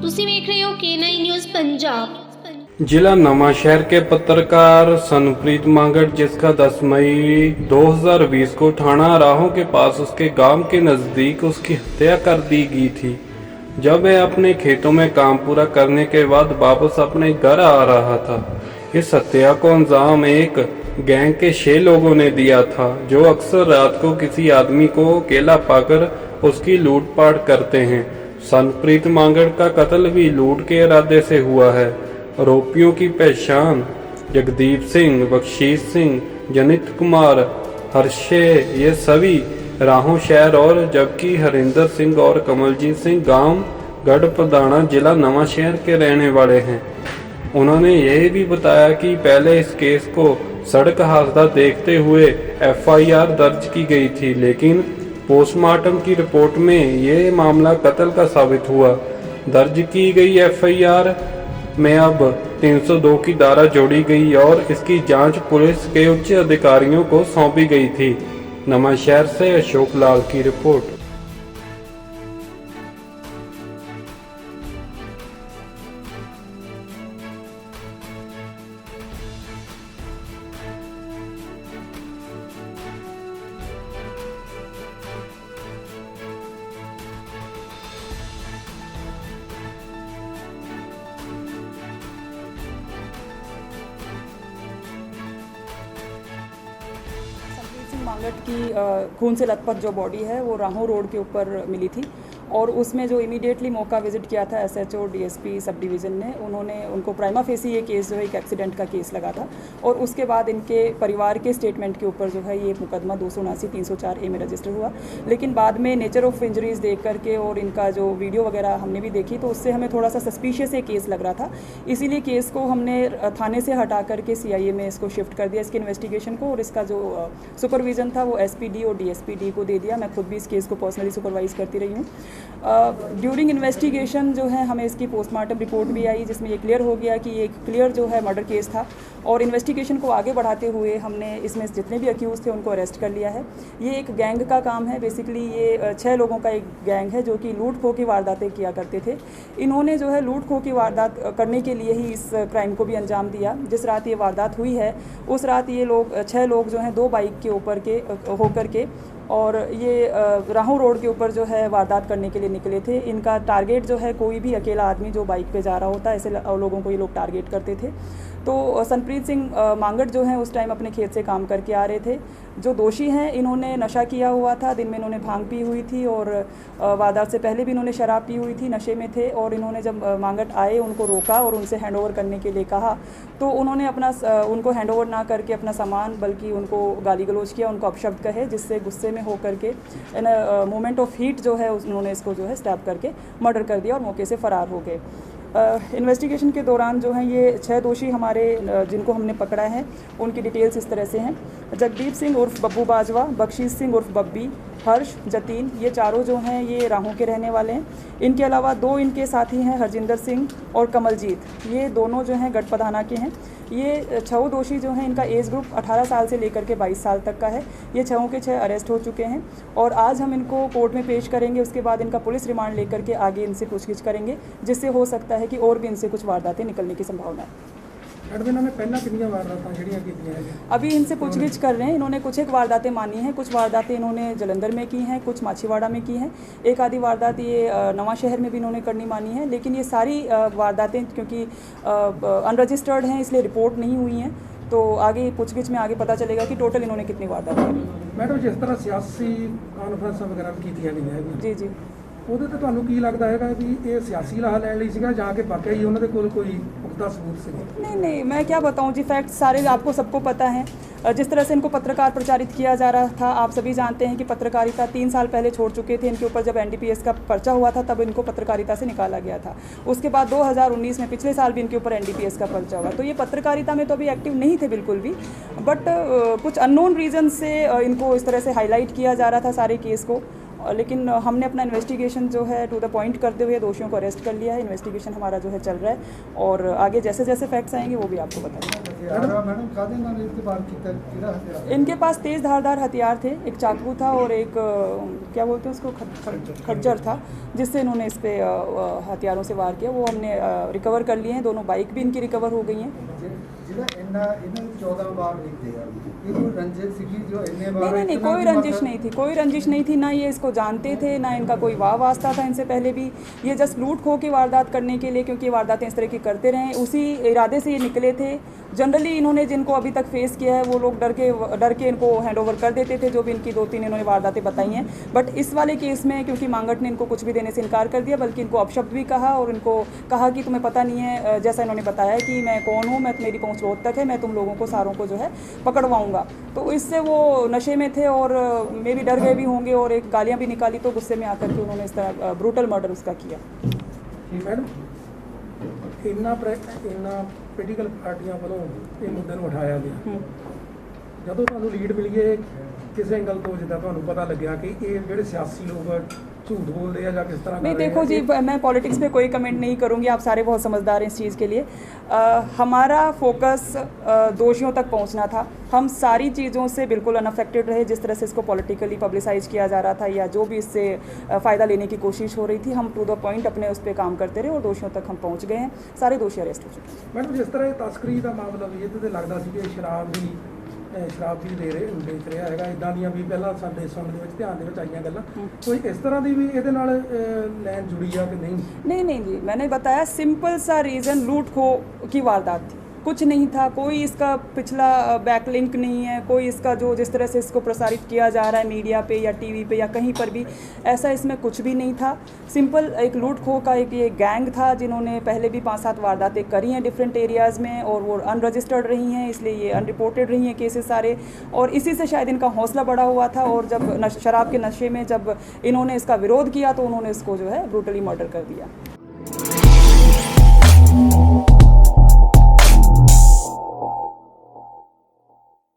ਤੁਸੀਂ ਵੇਖ ਰਹੇ ਹੋ K9 ਨਿਊਜ਼ पंजाब। जिला नवांशहर के पत्रकार सनप्रीत मांगड़, जिसका 10 मई 2020 को थाना राहों के पास उसके गांव के नज़दीक उसकी हत्या कर दी गई थी, जब वह अपने खेतों में काम पूरा करने के बाद वापस अपने घर आ रहा था। इस हत्या को अंजाम एक गैंग के 6 लोगों ने दिया था, जो अक्सर रात को किसी आदमी को अकेला पाकर उसकी लूटपाट करते हैं। सनप्रीत मांगड़ का कत्ल भी लूट के इरादे से हुआ है। आरोपियों की पहचान जगदीप सिंह, बख्शीश सिंह, जनित कुमार, हर्षे, ये सभी राहों शहर और जबकि हरिंदर सिंह और कमलजीत सिंह गांव गढ़पदाना जिला नवांशहर के रहने वाले हैं। उन्होंने यह भी बताया कि पहले इस केस को सड़क हादसा देखते हुए FIR दर्ज की गई थी, लेकिन पोस्टमार्टम की रिपोर्ट में ये मामला कत्ल का साबित हुआ। दर्ज की गई FIR में अब 302 की धारा जोड़ी गई और इसकी जांच पुलिस के उच्च अधिकारियों को सौंपी गई थी। नवांशहर से अशोक लाल की रिपोर्ट। मांगड़ की खून से लथपथ जो बॉडी है वो राहों रोड के ऊपर मिली थी और उसमें जो इमीडिएटली मौका विजिट किया था SHO DSP सब डिवीज़न ने, उन्होंने उनको प्राइमा फेसी ये केस जो है एक एक्सीडेंट का केस लगा था और उसके बाद इनके परिवार के स्टेटमेंट के ऊपर जो है ये मुकदमा 279/304A में रजिस्टर हुआ। लेकिन बाद में नेचर ऑफ इंजरीज देख करके और इनका जो वीडियो वगैरह हमने भी देखी तो उससे हमें थोड़ा सा सस्पिशियस ये केस लग रहा था, इसीलिए केस को हमने थाने से हटा करके CIA में इसको शिफ्ट कर दिया, इसकी इन्वेस्टिगेशन को, और इसका जो सुपरविज़न था वो SPD और DSPD को दे दिया। मैं खुद भी इस केस को पर्सनली सुपरवाइज करती रही हूँ। ड्यूरिंग इन्वेस्टिगेशन जो है हमें इसकी पोस्टमार्टम रिपोर्ट भी आई, जिसमें ये क्लियर हो गया कि ये एक क्लियर जो है मर्डर केस था और इन्वेस्टिगेशन को आगे बढ़ाते हुए हमने इसमें जितने भी अक्यूज़ थे उनको अरेस्ट कर लिया है। ये एक गैंग का काम है, बेसिकली ये 6 लोगों का एक गैंग है जो कि लूट खो की वारदातें किया करते थे। इन्होंने जो है लूट खो की वारदात करने के लिए ही इस क्राइम को भी अंजाम दिया। जिस रात ये वारदात हुई है उस रात ये लोग 6 लोग जो हैं 2 बाइक के ऊपर के होकर के और ये राहों रोड के ऊपर जो है वारदात करने के लिए निकले थे। इनका टारगेट जो है कोई भी अकेला आदमी जो बाइक पे जा रहा होता है, ऐसे लोगों को ये लोग टारगेट करते थे। तो सनप्रीत सिंह मांगड़ जो हैं उस टाइम अपने खेत से काम करके आ रहे थे। जो दोषी हैं इन्होंने नशा किया हुआ था, दिन में इन्होंने भांग पी हुई थी और वारदात से पहले भी इन्होंने शराब पी हुई थी, नशे में थे। और इन्होंने जब मांगड़ आए उनको रोका और उनसे हैंडओवर करने के लिए कहा तो उन्होंने उनको हैंडओवर ना करके अपना सामान, बल्कि उनको गाली गलौज किया, उनको अपशब्द कहे, जिससे गुस्से में होकर के इन मोमेंट ऑफ हीट जो है उन्होंने इसको जो है स्टैब करके मर्डर कर दिया और मौके से फ़रार हो गए। इन्वेस्टिगेशन के दौरान जो हैं ये 6 दोषी हमारे जिनको हमने पकड़ा है उनकी डिटेल्स इस तरह से हैं। जगदीप सिंह उर्फ बब्बू बाजवा, बख्शीश सिंह उर्फ बब्बी, हर्ष, जतीन, ये चारों जो हैं ये राहों के रहने वाले हैं। इनके अलावा 2 इनके साथी हैं, हरजिंदर सिंह और कमलजीत, ये दोनों जो हैं गढ़पदाना के हैं। ये 6 दोषी जो हैं इनका एज ग्रुप 18 साल से लेकर के 22 साल तक का है। ये 6 के 6 अरेस्ट हो चुके हैं और आज हम इनको कोर्ट में पेश करेंगे। उसके बाद इनका पुलिस रिमांड लेकर के आगे इनसे पूछगिछ करेंगे, जिससे हो सकता है कि और भी इनसे कुछ वारदातें निकलने की संभावना है। अभी इनसे पूछगिछ कर रहे हैं। इन्होंने कुछ एक वारदातें मानी हैं, कुछ वारदातें इन्होंने जलंधर में की हैं, कुछ माछीवाड़ा में की हैं, एक आधी वारदात ये नवांशहर में भी इन्होंने करनी मानी है। लेकिन ये सारी वारदातें क्योंकि अनरजिस्टर्ड हैं इसलिए रिपोर्ट नहीं हुई हैं, तो आगे पूछगिछ में आगे पता चलेगा कि टोटल इन्होंने कितनी वारदात करी। मैडम, जिस तरह सियासी कॉन्फ्रेंस वगैरह की गई जी जी, ਉਹਦੇ ਤੇ ਤੁਹਾਨੂੰ ਕੀ ਲੱਗਦਾ ਹੈਗਾ ਵੀ ਇਹ ਸਿਆਸੀ ਲਾਹਾ ਲੈਣ ਲਈ ਸੀਗਾ ਜਾਂ ਕਿ ਵਾਕਈ ਹੀ ਉਹਨਾਂ ਦੇ ਕੋਲ ਕੋਈ ਪੁਖਤਾ सबूत ਸੀ? नहीं, मैं क्या बताऊं जी, फैक्ट सारे आपको सबको पता है। जिस तरह से इनको पत्रकार प्रचारित किया जा रहा था, आप सभी जानते हैं कि पत्रकारिता 3 साल पहले छोड़ चुके थे। इनके ऊपर जब NDPS का पर्चा हुआ था तब इनको पत्रकारिता से निकाला गया था। उसके बाद 2019 में पिछले साल भी इनके ऊपर NDPS का पर्चा हुआ। तो ये पत्रकारिता में तो अभी एक्टिव नहीं थे बिल्कुल भी, बट कुछ अननोन रीज़न से इनको इस तरह से हाईलाइट किया जा रहा था सारे केस को। लेकिन हमने अपना इन्वेस्टिगेशन जो है टू द पॉइंट करते हुए दोषियों को अरेस्ट कर लिया है। इन्वेस्टिगेशन हमारा जो है चल रहा है और आगे जैसे जैसे फैक्ट्स आएंगे वो भी आपको बताएंगे। मैडम कादे नाल इस्तेमाल किया किहड़ा हथियार इनके पास तेज़ धारदार हथियार थे, एक चाकू था और एक क्या बोलते हैं उसको खज्जर था, जिससे इन्होंने इस पे हथियारों से वार किया। वो हमने रिकवर कर लिए हैं, दोनों बाइक भी इनकी रिकवर हो गई हैं। ਜਿਹੜਾ ਇਹਨਾਂ 14 ਵਾਰ ਲਿਖਦੇ ਆ ਇਹ ਕੋਈ रंजिश ਸੀਗੀ जो इतने बार नहीं, कोई रंजिश नहीं थी, कोई रंजिश नहीं थी, ना ये इसको जानते थे, ना इनका कोई वास्ता था इनसे पहले भी। ये जस्ट लूट खो की वारदात करने के लिए, क्योंकि ये वारदातें इस तरह की करते रहे, उसी इरादे से ये निकले थे। जनरली इन्होंने जिनको अभी तक फेस किया है वो लोग डर के इनको हैंड ओवर कर देते थे, जो भी इनकी 2-3 इन्होंने वारदातें बताई हैं। बट इस वाले केस में क्योंकि मांगट ने इनको कुछ भी देने से इनकार कर दिया, बल्कि इनको अपशब्द भी कहा और इनको कहा कि तुम्हें पता नहीं है, जैसा इन्होंने बताया कि मैं कौन हूँ, मैं मेरी पहुँच रोड तक है, मैं तुम लोगों को सारों को जो है पकड़वाऊँगा। तो इससे वो नशे में थे और मे भी डर गए भी होंगे और एक गालियाँ भी निकाली, तो गुस्से में आकर के उन्होंने इस तरह ब्रूटल मर्डर उसका किया। ਮੈਡਮ ਇੰਨਾ ਪੋਲੀਟੀਕਲ ਪਾਰਟੀਆਂ ਵੱਲੋਂ ਇਹ ਮੁੱਦੇ ਨੂੰ ਉਠਾਇਆ ਗਿਆ, ਜਦੋਂ ਤੁਹਾਨੂੰ ਲੀਡ ਮਿਲੀ ਹੈ ਕਿਸੇ ਐਂਗਲ ਤੋਂ, ਜਿੱਦਾਂ ਤੁਹਾਨੂੰ ਪਤਾ ਲੱਗਿਆ ਕਿ ਇਹ ਜਿਹੜੇ ਸਿਆਸੀ ਲੋਕ झूठ बोलते हैं या किस तरह? नहीं, देखो जी, मैं पॉलिटिक्स पे कोई कमेंट नहीं करूँगी, आप सारे बहुत समझदार हैं इस चीज़ के लिए। हमारा फोकस दोषियों तक पहुँचना था। हम सारी चीज़ों से बिल्कुल अनअफेक्टेड रहे, जिस तरह से इसको पॉलिटिकली पब्लिसाइज किया जा रहा था या जो भी इससे फ़ायदा लेने की कोशिश हो रही थी, हम टू द पॉइंट अपने उस पर काम करते रहे और दोषियों तक हम पहुँच गए हैं। सारे दोषी अरेस्ट हो चुके हैं। मैडम जिस तरह तस्करी का मामला भी ये तो लगता ਸੀ कि ਸ਼ਰਾਬ ਵੀ ਵੇਚ ਰਿਹਾ ਹੈਗਾ, ਇੱਦਾਂ ਦੀਆਂ ਵੀ ਪਹਿਲਾਂ ਸਾਡੇ ਸੁਣਨ ਦੇ ਵਿੱਚ ਧਿਆਨ ਦੇ ਵਿੱਚ ਆਈਆਂ ਗੱਲਾਂ, ਕੋਈ ਇਸ ਤਰ੍ਹਾਂ ਦੀ ਵੀ ਇਹਦੇ ਨਾਲ ਲਾਈਨ जुड़ी ਆ कि नहीं? नहीं जी, मैंने बताया सिंपल सा रीज़न, लूट खो की वारदात थी, कुछ नहीं था, कोई इसका पिछला बैक लिंक नहीं है, कोई इसका जो जिस तरह से इसको प्रसारित किया जा रहा है मीडिया पे या टीवी पे या कहीं पर भी, ऐसा इसमें कुछ भी नहीं था। सिंपल एक लूट खो का एक ये गैंग था, जिन्होंने पहले भी 5-7 वारदातें करी हैं डिफरेंट एरियाज़ में, और वो अनरजिस्टर्ड रही हैं, इसलिए ये अनरिपोर्टेड रही हैं केसेस सारे, और इसी से शायद इनका हौसला बढ़ा हुआ था। और जब शराब के नशे में जब इन्होंने इसका विरोध किया तो उन्होंने इसको जो है ब्रूटली मर्डर कर दिया।